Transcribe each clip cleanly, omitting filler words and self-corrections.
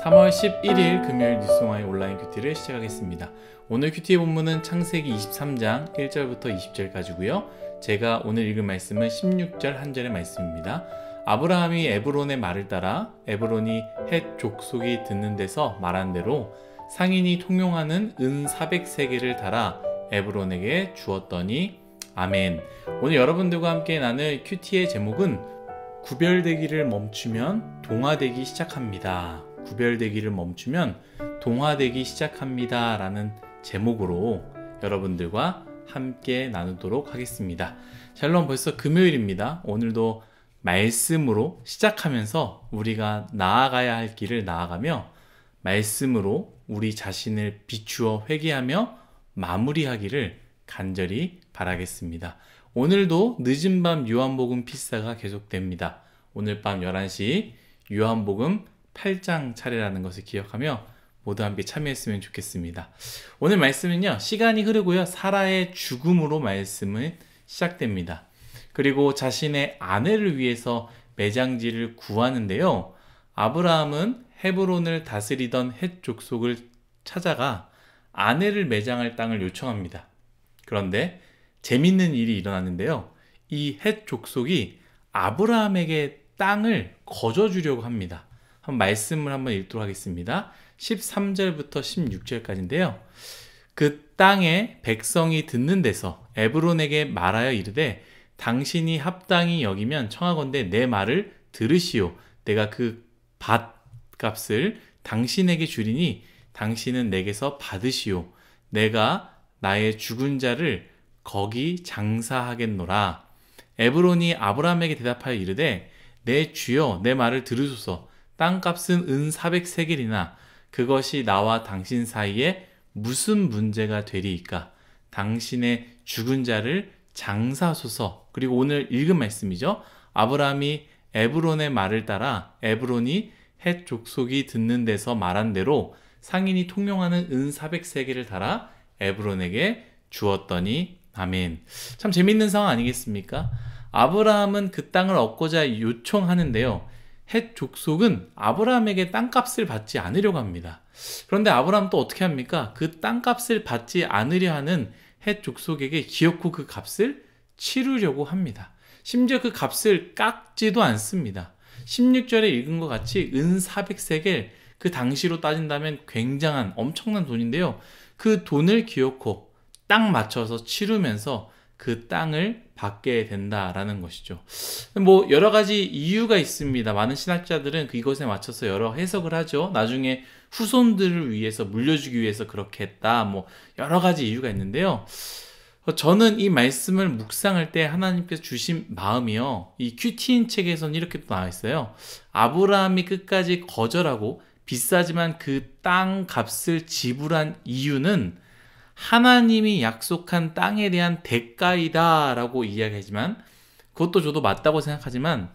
3월 11일 금요일 뉴스공화의 온라인 큐티를 시작하겠습니다. 오늘 큐티의 본문은 창세기 23장 1절부터 20절까지고요. 제가 오늘 읽은 말씀은 16절 한절의 말씀입니다. 아브라함이 에브론의 말을 따라 에브론이 헷 족속이 듣는 데서 말한 대로 상인이 통용하는 은 400세겔을 달아 에브론에게 주었더니 아멘. 오늘 여러분들과 함께 나눌 큐티의 제목은 구별되기를 멈추면 동화되기 시작합니다. 구별되기를 멈추면 동화되기 시작합니다 라는 제목으로 여러분들과 함께 나누도록 하겠습니다. 샬롬, 벌써 금요일입니다. 오늘도 말씀으로 시작하면서 우리가 나아가야 할 길을 나아가며 말씀으로 우리 자신을 비추어 회개하며 마무리하기를 간절히 바라겠습니다. 오늘도 늦은 밤 요한복음 필사가 계속됩니다. 오늘 밤 11시 요한복음 8장 차례라는 것을 기억하며 모두 함께 참여했으면 좋겠습니다. 오늘 말씀은요, 시간이 흐르고요, 사라의 죽음으로 말씀은 시작됩니다. 그리고 자신의 아내를 위해서 매장지를 구하는데요, 아브라함은 헤브론을 다스리던 헷 족속을 찾아가 아내를 매장할 땅을 요청합니다. 그런데 재밌는 일이 일어났는데요, 이 헷 족속이 아브라함에게 땅을 거저주려고 합니다. 말씀을 한번 읽도록 하겠습니다. 13절부터 16절까지인데요. 그 땅의 백성이 듣는 데서 에브론에게 말하여 이르되 당신이 합당히 여기면 청하건대 내 말을 들으시오. 내가 그 밭값을 당신에게 주리니 당신은 내게서 받으시오. 내가 나의 죽은 자를 거기 장사하겠노라. 에브론이 아브라함에게 대답하여 이르되 내 주여 내 말을 들으소서. 땅값은 은 400세겔이나 그것이 나와 당신 사이에 무슨 문제가 되리이까? 당신의 죽은 자를 장사하소서. 그리고 오늘 읽은 말씀이죠. 아브라함이 에브론의 말을 따라 에브론이 헷 족속이 듣는 데서 말한 대로 상인이 통용하는 은 400세겔을 달아 에브론에게 주었더니 아멘. 참 재밌는 상황 아니겠습니까? 아브라함은 그 땅을 얻고자 요청하는데요, 헷 족속은 아브라함에게 땅값을 받지 않으려고 합니다. 그런데 아브라함 또 어떻게 합니까? 그 땅값을 받지 않으려 하는 헷 족속에게 기어코 그 값을 치르려고 합니다. 심지어 그 값을 깎지도 않습니다. 16절에 읽은 것 같이 은 400세겔, 그 당시로 따진다면 굉장한 엄청난 돈인데요, 그 돈을 기어코 딱 맞춰서 치르면서 그 땅을 받게 된다라는 것이죠. 뭐 여러 가지 이유가 있습니다. 많은 신학자들은 이것에 맞춰서 여러 해석을 하죠. 나중에 후손들을 위해서 물려주기 위해서 그렇게 했다, 뭐 여러 가지 이유가 있는데요, 저는 이 말씀을 묵상할 때 하나님께서 주신 마음이요, 이 큐티인 책에서는 이렇게 또 나와 있어요. 아브라함이 끝까지 거절하고 비싸지만 그 땅 값을 지불한 이유는 하나님이 약속한 땅에 대한 대가이다 라고 이야기하지만, 그것도 저도 맞다고 생각하지만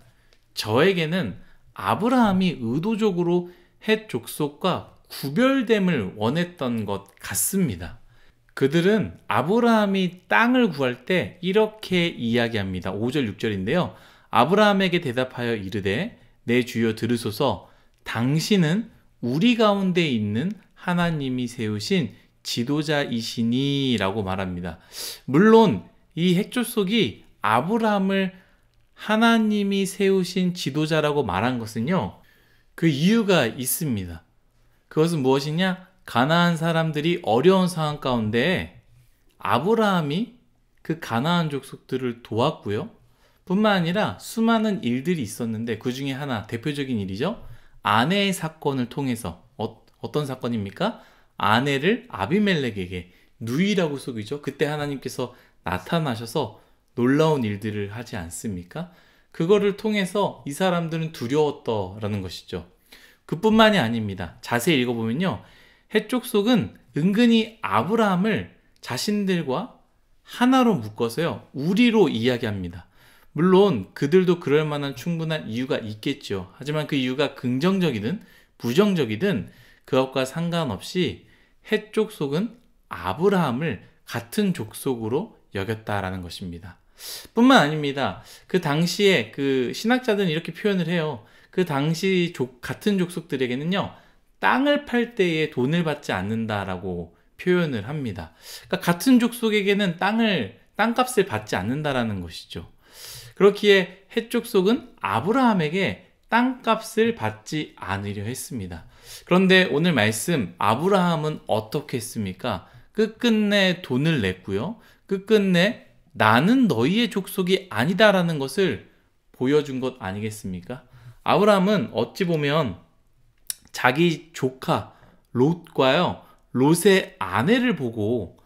저에게는 아브라함이 의도적으로 헷 족속과 구별됨을 원했던 것 같습니다. 그들은 아브라함이 땅을 구할 때 이렇게 이야기합니다. 5절 6절인데요 아브라함에게 대답하여 이르되 내 주여 들으소서. 당신은 우리 가운데 있는 하나님이 세우신 지도자이시니 라고 말합니다. 물론 이 헷 족속이 아브라함을 하나님이 세우신 지도자라고 말한 것은요, 그 이유가 있습니다. 그것은 무엇이냐? 가나안 사람들이 어려운 상황 가운데 아브라함이 그 가나안 족속들을 도왔고요, 뿐만 아니라 수많은 일들이 있었는데 그 중에 하나 대표적인 일이죠, 아내의 사건을 통해서. 어떤 사건입니까? 아내를 아비멜렉에게, 누이라고 속이죠. 그때 하나님께서 나타나셔서 놀라운 일들을 하지 않습니까? 그거를 통해서 이 사람들은 두려웠다라는 것이죠. 그뿐만이 아닙니다. 자세히 읽어보면요, 헷 족속은 은근히 아브라함을 자신들과 하나로 묶어서요, 우리로 이야기합니다. 물론 그들도 그럴 만한 충분한 이유가 있겠죠. 하지만 그 이유가 긍정적이든 부정적이든 그것과 상관없이 헷 족속은 아브라함을 같은 족속으로 여겼다라는 것입니다. 뿐만 아닙니다. 그 당시에 그 신학자들은 이렇게 표현을 해요. 그 당시 같은 족속들에게는요, 땅을 팔 때에 돈을 받지 않는다라고 표현을 합니다. 그러니까 같은 족속에게는 땅값을 받지 않는다라는 것이죠. 그렇기에 헷 족속은 아브라함에게 땅값을 받지 않으려 했습니다. 그런데 오늘 말씀 아브라함은 어떻게 했습니까? 끝끝내 돈을 냈고요. 끝끝내 나는 너희의 족속이 아니다라는 것을 보여준 것 아니겠습니까? 아브라함은 어찌 보면 자기 조카 롯과요, 롯의 아내를 보고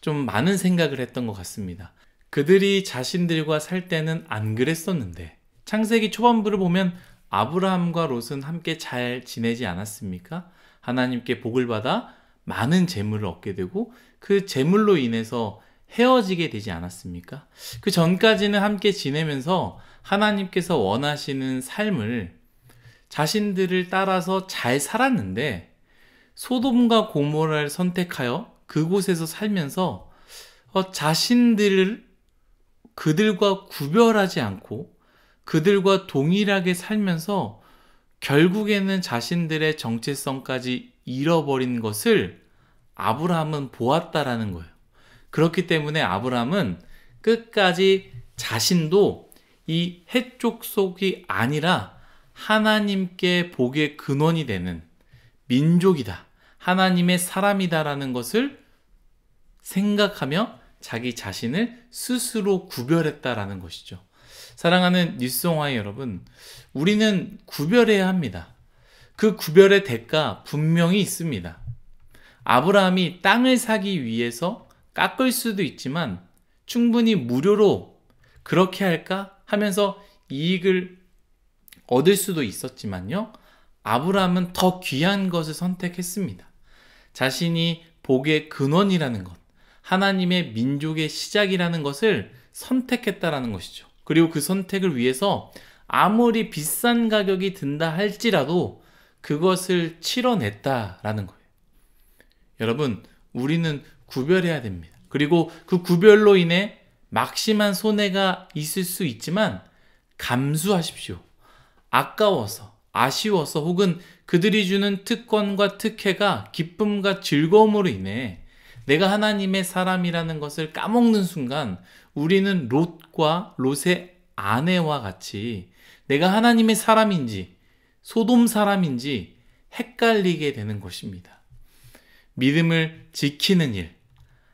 좀 많은 생각을 했던 것 같습니다. 그들이 자신들과 살 때는 안 그랬었는데 창세기 초반부를 보면 아브라함과 롯은 함께 잘 지내지 않았습니까? 하나님께 복을 받아 많은 재물을 얻게 되고 그 재물로 인해서 헤어지게 되지 않았습니까? 그 전까지는 함께 지내면서 하나님께서 원하시는 삶을 자신들을 따라서 잘 살았는데 소돔과 고모라를 선택하여 그곳에서 살면서 자신들을 그들과 구별하지 않고 그들과 동일하게 살면서 결국에는 자신들의 정체성까지 잃어버린 것을 아브라함은 보았다라는 거예요. 그렇기 때문에 아브라함은 끝까지 자신도 이 헷 족속이 아니라 하나님께 복의 근원이 되는 민족이다, 하나님의 사람이다라는 것을 생각하며 자기 자신을 스스로 구별했다라는 것이죠. 사랑하는 뉴스송화의 여러분, 우리는 구별해야 합니다. 그 구별의 대가 분명히 있습니다. 아브라함이 땅을 사기 위해서 깎을 수도 있지만 충분히 무료로 그렇게 할까 하면서 이익을 얻을 수도 있었지만요, 아브라함은 더 귀한 것을 선택했습니다. 자신이 복의 근원이라는 것, 하나님의 민족의 시작이라는 것을 선택했다라는 것이죠. 그리고 그 선택을 위해서 아무리 비싼 가격이 든다 할지라도 그것을 치러냈다라는 거예요. 여러분, 우리는 구별해야 됩니다. 그리고 그 구별로 인해 막심한 손해가 있을 수 있지만 감수하십시오. 아까워서, 아쉬워서 혹은 그들이 주는 특권과 특혜가 기쁨과 즐거움으로 인해 내가 하나님의 사람이라는 것을 까먹는 순간 우리는 롯과 롯의 아내와 같이 내가 하나님의 사람인지 소돔 사람인지 헷갈리게 되는 것입니다. 믿음을 지키는 일,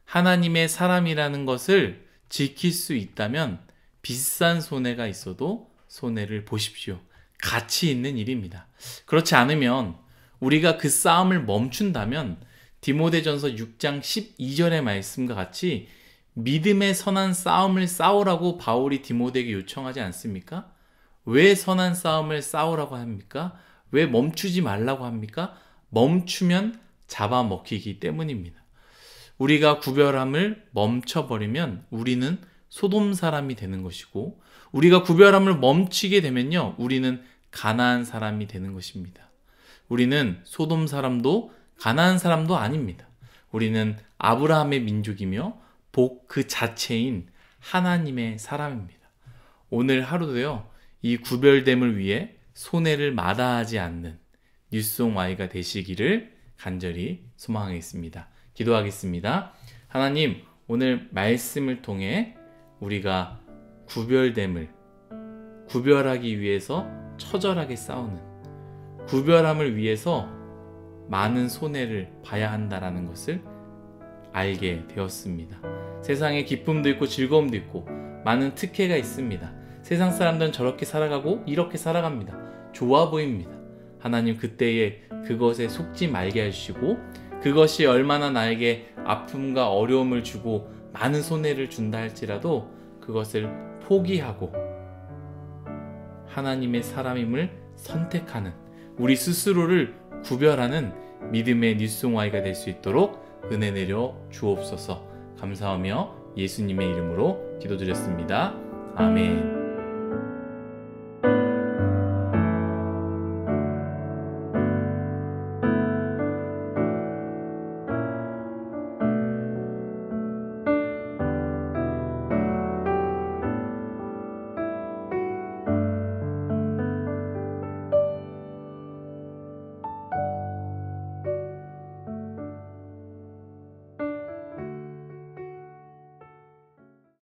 하나님의 사람이라는 것을 지킬 수 있다면 비싼 손해가 있어도 손해를 보십시오. 가치 있는 일입니다. 그렇지 않으면 우리가 그 싸움을 멈춘다면 디모데전서 6장 12절의 말씀과 같이 믿음의 선한 싸움을 싸우라고 바울이 디모데에게 요청하지 않습니까? 왜 선한 싸움을 싸우라고 합니까? 왜 멈추지 말라고 합니까? 멈추면 잡아먹히기 때문입니다. 우리가 구별함을 멈춰버리면 우리는 소돔 사람이 되는 것이고, 우리가 구별함을 멈추게 되면요, 우리는 가나안 사람이 되는 것입니다. 우리는 소돔 사람도 가나안 사람도 아닙니다. 우리는 아브라함의 민족이며 복 그 자체인 하나님의 사람입니다. 오늘 하루도요, 이 구별됨을 위해 손해를 마다하지 않는 뉴스송 Y가 되시기를 간절히 소망하겠습니다. 기도하겠습니다. 하나님, 오늘 말씀을 통해 우리가 구별됨을 구별하기 위해서 처절하게 싸우는, 구별함을 위해서 많은 손해를 봐야 한다는 것을 알게 되었습니다. 세상에 기쁨도 있고 즐거움도 있고 많은 특혜가 있습니다. 세상 사람들은 저렇게 살아가고 이렇게 살아갑니다. 좋아 보입니다. 하나님, 그때에 그것에 속지 말게 해주시고 그것이 얼마나 나에게 아픔과 어려움을 주고 많은 손해를 준다 할지라도 그것을 포기하고 하나님의 사람임을 선택하는, 우리 스스로를 구별하는 믿음의 뉴스송 Y가 될 수 있도록 은혜 내려 주옵소서. 감사하며 예수님의 이름으로 기도드렸습니다. 아멘.